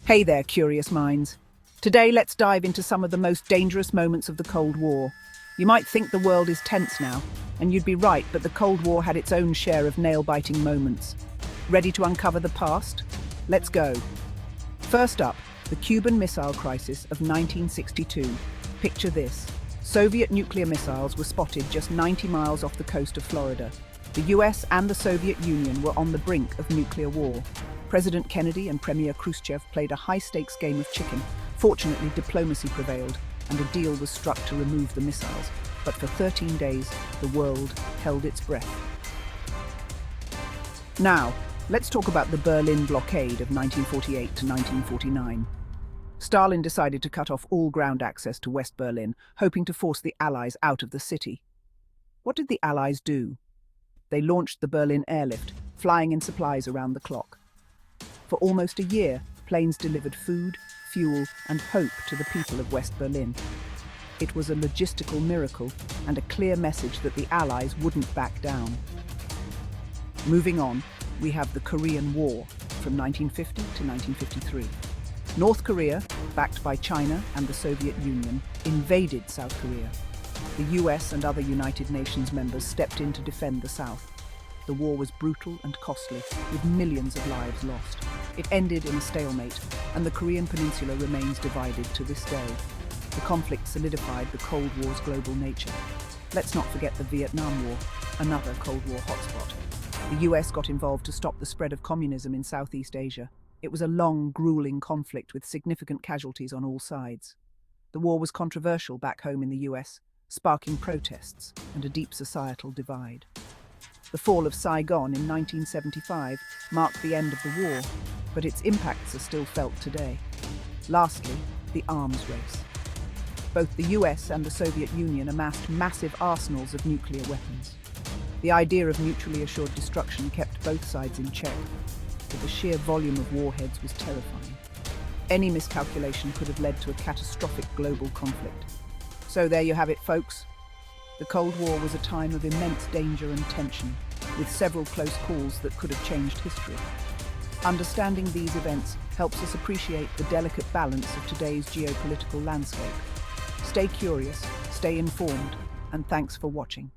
Hey there, curious minds. Today, let's dive into some of the most dangerous moments of the Cold War. You might think the world is tense now, and you'd be right, but the Cold War had its own share of nail-biting moments. Ready to uncover the past? Let's go. First up, the Cuban Missile Crisis of 1962. Picture this. Soviet nuclear missiles were spotted just 90 miles off the coast of Florida. The US and the Soviet Union were on the brink of nuclear war. President Kennedy and Premier Khrushchev played a high-stakes game of chicken. Fortunately, diplomacy prevailed, and a deal was struck to remove the missiles. But for 13 days, the world held its breath. Now, let's talk about the Berlin blockade of 1948 to 1949. Stalin decided to cut off all ground access to West Berlin, hoping to force the Allies out of the city. What did the Allies do? They launched the Berlin airlift, flying in supplies around the clock. For almost a year, planes delivered food, fuel, and hope to the people of West Berlin. It was a logistical miracle and a clear message that the Allies wouldn't back down. Moving on, we have the Korean War from 1950 to 1953. North Korea, backed by China and the Soviet Union, invaded South Korea. The US and other United Nations members stepped in to defend the South. The war was brutal and costly, with millions of lives lost. It ended in a stalemate, and the Korean peninsula remains divided to this day. The conflict solidified the Cold War's global nature. Let's not forget the Vietnam War, another Cold War hotspot. The US got involved to stop the spread of communism in Southeast Asia. It was a long, grueling conflict with significant casualties on all sides. The war was controversial back home in the US, sparking protests and a deep societal divide. The fall of Saigon in 1975 marked the end of the war, but its impacts are still felt today. Lastly, the arms race. Both the US and the Soviet Union amassed massive arsenals of nuclear weapons. The idea of mutually assured destruction kept both sides in check, but the sheer volume of warheads was terrifying. Any miscalculation could have led to a catastrophic global conflict. So there you have it, folks. The Cold War was a time of immense danger and tension, with several close calls that could have changed history. Understanding these events helps us appreciate the delicate balance of today's geopolitical landscape. Stay curious, stay informed, and thanks for watching.